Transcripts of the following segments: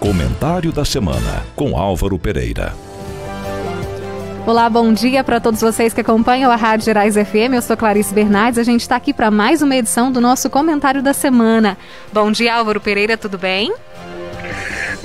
Comentário da semana com Álvaro Pereira. Olá, bom dia para todos vocês que acompanham a Rádio Gerais FM. Eu sou Clarice Bernardes. A gente está aqui para mais uma edição do nosso Comentário da Semana. Bom dia, Álvaro Pereira, tudo bem?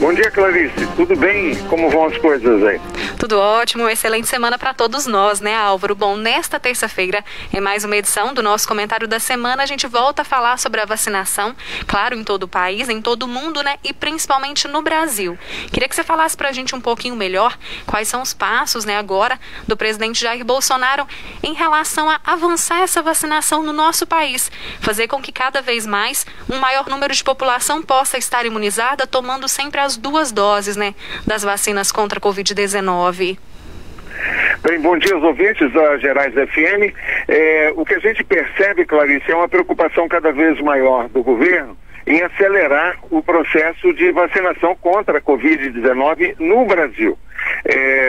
Bom dia, Clarice. Tudo bem? Como vão as coisas aí? Tudo ótimo, uma excelente semana para todos nós, né, Álvaro? Bom, nesta terça-feira é mais uma edição do nosso Comentário da Semana. A gente volta a falar sobre a vacinação, claro, em todo o país, em todo o mundo, né, e principalmente no Brasil. Queria que você falasse para a gente um pouquinho melhor quais são os passos, né, agora do presidente Jair Bolsonaro em relação a avançar essa vacinação no nosso país, fazer com que cada vez mais um maior número de população possa estar imunizada, tomando sempre as 2 doses, né, das vacinas contra a Covid-19. Bem, bom dia aos ouvintes da Gerais FM. O que a gente percebe, Clarice, é uma preocupação cada vez maior do governo em acelerar o processo de vacinação contra a Covid-19 no Brasil.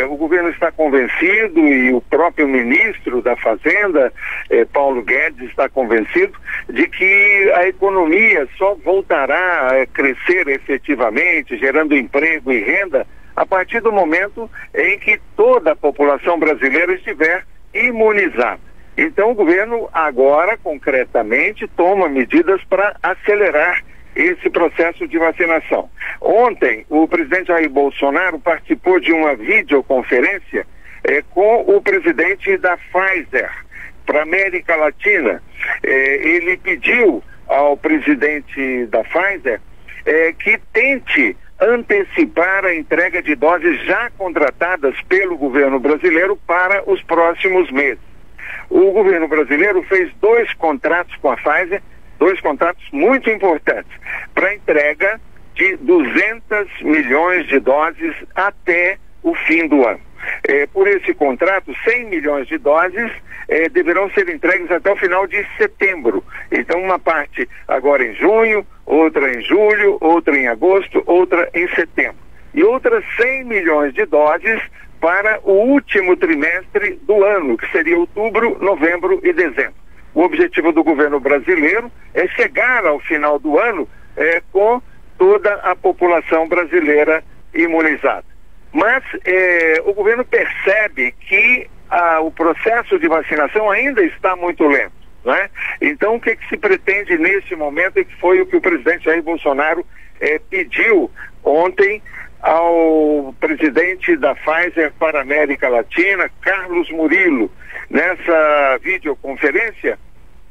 O governo está convencido e o próprio ministro da Fazenda, Paulo Guedes, está convencido de que a economia só voltará a crescer efetivamente, gerando emprego e renda, a partir do momento em que toda a população brasileira estiver imunizada. Então o governo agora, concretamente, toma medidas para acelerar esse processo de vacinação. Ontem, o presidente Jair Bolsonaro participou de uma videoconferência com o presidente da Pfizer para a América Latina. Ele pediu ao presidente da Pfizer que tente antecipar a entrega de doses já contratadas pelo governo brasileiro para os próximos meses. O governo brasileiro fez 2 contratos com a Pfizer, 2 contratos muito importantes, para entrega de 200 milhões de doses até o fim do ano. Por esse contrato, 100 milhões de doses deverão ser entregues até o final de setembro. Então, uma parte agora em junho, outra em julho, outra em agosto, outra em setembro. E outras 100 milhões de doses para o último trimestre do ano, que seria outubro, novembro e dezembro. O objetivo do governo brasileiro é chegar ao final do ano com toda a população brasileira imunizada. Mas o governo percebe que o processo de vacinação ainda está muito lento, né? Então, o que se pretende neste momento, e que foi o que o presidente Jair Bolsonaro pediu ontem ao presidente da Pfizer para a América Latina, Carlos Murilo. Nessa videoconferência,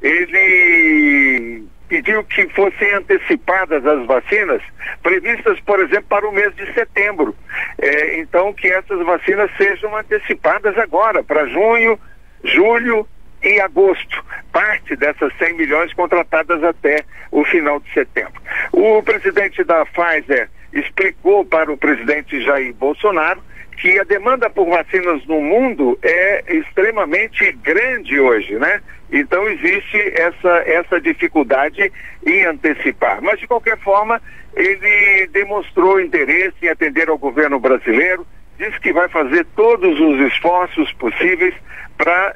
ele pediu que fossem antecipadas as vacinas previstas, por exemplo, para o mês de setembro. Então, que essas vacinas sejam antecipadas agora, para junho, julho e agosto. Parte dessas 100 milhões contratadas até o final de setembro. O presidente da Pfizer explicou para o presidente Jair Bolsonaro que a demanda por vacinas no mundo é extremamente grande hoje, né? Então existe essa dificuldade em antecipar. Mas, de qualquer forma, ele demonstrou interesse em atender ao governo brasileiro, disse que vai fazer todos os esforços possíveis para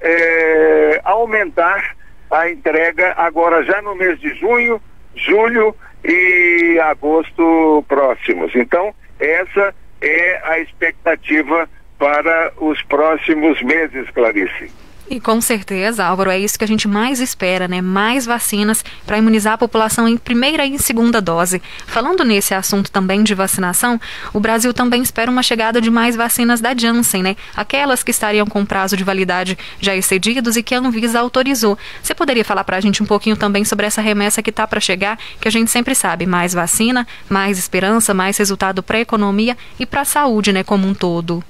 aumentar a entrega agora já no mês de junho, julho e agosto próximos. Então, essa é a expectativa para os próximos meses, Clarice. E com certeza, Álvaro, é isso que a gente mais espera, né? Mais vacinas para imunizar a população em primeira e em segunda dose. Falando nesse assunto também de vacinação, o Brasil também espera uma chegada de mais vacinas da Janssen, né? Aquelas que estariam com prazo de validade já excedidos e que a Anvisa autorizou. Você poderia falar para a gente um pouquinho também sobre essa remessa que está para chegar, que a gente sempre sabe, mais vacina, mais esperança, mais resultado para a economia e para a saúde, né, como um todo?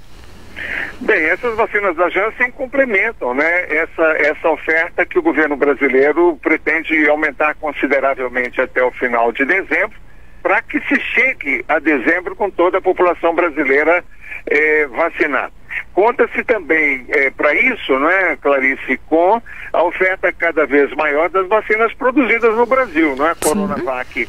Bem, essas vacinas da Janssen complementam, né, essa oferta que o governo brasileiro pretende aumentar consideravelmente até o final de dezembro, para que se chegue a dezembro com toda a população brasileira vacinada. Conta-se também para isso, não é, Clarice, com a oferta cada vez maior das vacinas produzidas no Brasil, não é? Coronavac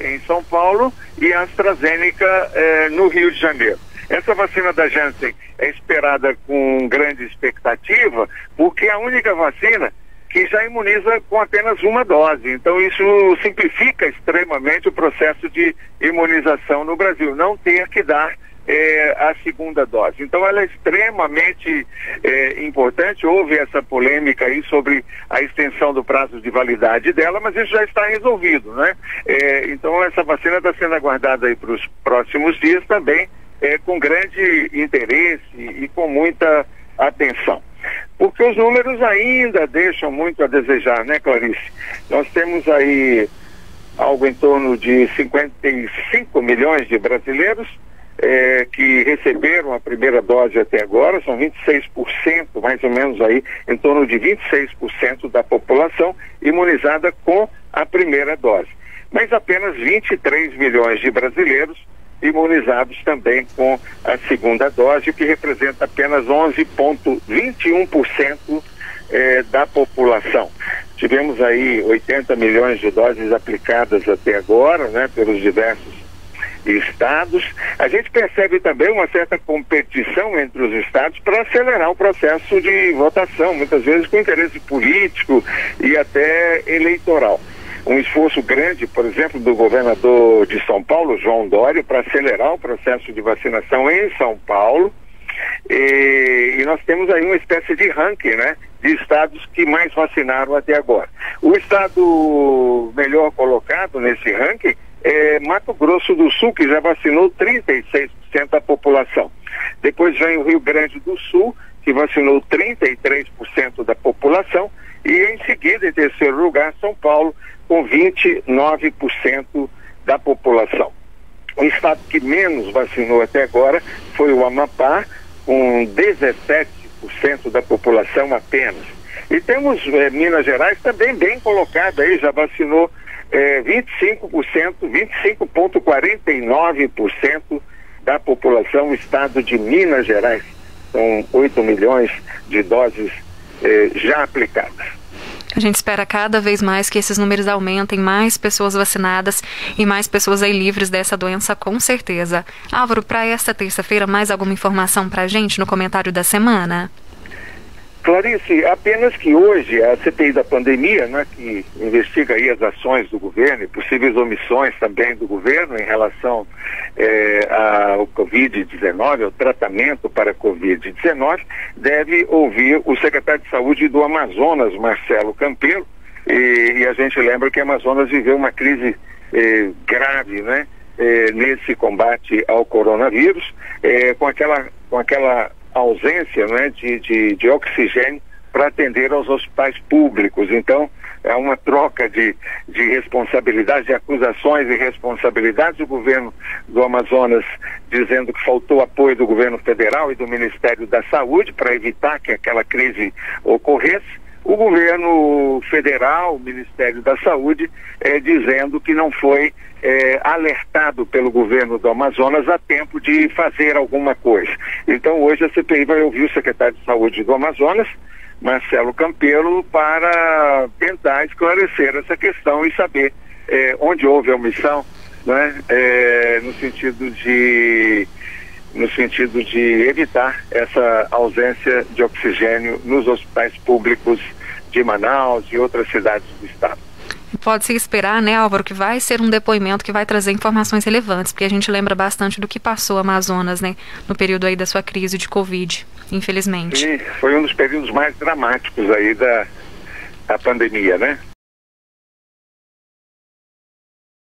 em São Paulo e a AstraZeneca no Rio de Janeiro. Essa vacina da Janssen é esperada com grande expectativa, porque é a única vacina que que já imuniza com apenas uma dose. Então isso simplifica extremamente o processo de imunização no Brasil, não ter que dar a segunda dose. Então ela é extremamente importante. Houve essa polêmica aí sobre a extensão do prazo de validade dela, mas isso já está resolvido, né? Então essa vacina está sendo aguardada aí para os próximos dias também, com grande interesse e com muita atenção. Porque os números ainda deixam muito a desejar, né, Clarice? Nós temos aí algo em torno de 55 milhões de brasileiros que receberam a primeira dose até agora, são 26%, mais ou menos aí, em torno de 26% da população imunizada com a primeira dose. Mas apenas 23 milhões de brasileiros imunizados também com a segunda dose, o que representa apenas 11,21% da população. Tivemos aí 80 milhões de doses aplicadas até agora, né, pelos diversos estados. A gente percebe também uma certa competição entre os estados para acelerar o processo de votação, muitas vezes com interesse político e até eleitoral. Um esforço grande, por exemplo, do governador de São Paulo, João Dória, para acelerar o processo de vacinação em São Paulo. E nós temos aí uma espécie de ranking, né, de estados que mais vacinaram até agora. O estado melhor colocado nesse ranking é Mato Grosso do Sul, que já vacinou 36% da população. Depois vem o Rio Grande do Sul, que vacinou 33% da população. E em seguida, em terceiro lugar, São Paulo, com 29% da população. O estado que menos vacinou até agora foi o Amapá, com 17% da população apenas. E temos Minas Gerais também bem colocado aí, já vacinou 25,49% da população, o estado de Minas Gerais. São 8 milhões de doses já aplicadas. A gente espera cada vez mais que esses números aumentem, mais pessoas vacinadas e mais pessoas aí livres dessa doença, com certeza. Álvaro, para esta terça-feira, mais alguma informação para a gente no comentário da semana? Clarice, apenas que hoje a CPI da pandemia, né, que investiga aí as ações do governo e possíveis omissões também do governo em relação ao Covid-19, ao tratamento para a Covid-19, deve ouvir o secretário de Saúde do Amazonas, Marcelo Campelo, e a gente lembra que o Amazonas viveu uma crise grave, né, nesse combate ao coronavírus, com aquela ausência, né, de oxigênio para atender aos hospitais públicos. Então, é uma troca de responsabilidades, de acusações e responsabilidades. O governo do Amazonas dizendo que faltou apoio do governo federal e do Ministério da Saúde para evitar que aquela crise ocorresse. O governo federal, o Ministério da Saúde, dizendo que não foi alertado pelo governo do Amazonas a tempo de fazer alguma coisa. Então hoje a CPI vai ouvir o secretário de Saúde do Amazonas, Marcelo Campelo, para tentar esclarecer essa questão e saber onde houve a omissão, né, no sentido de evitar essa ausência de oxigênio nos hospitais públicos de Manaus e outras cidades do estado. Pode-se esperar, né, Álvaro, que vai ser um depoimento que vai trazer informações relevantes, porque a gente lembra bastante do que passou o Amazonas, né, no período aí da sua crise de Covid, infelizmente. Sim, foi um dos períodos mais dramáticos aí da pandemia, né?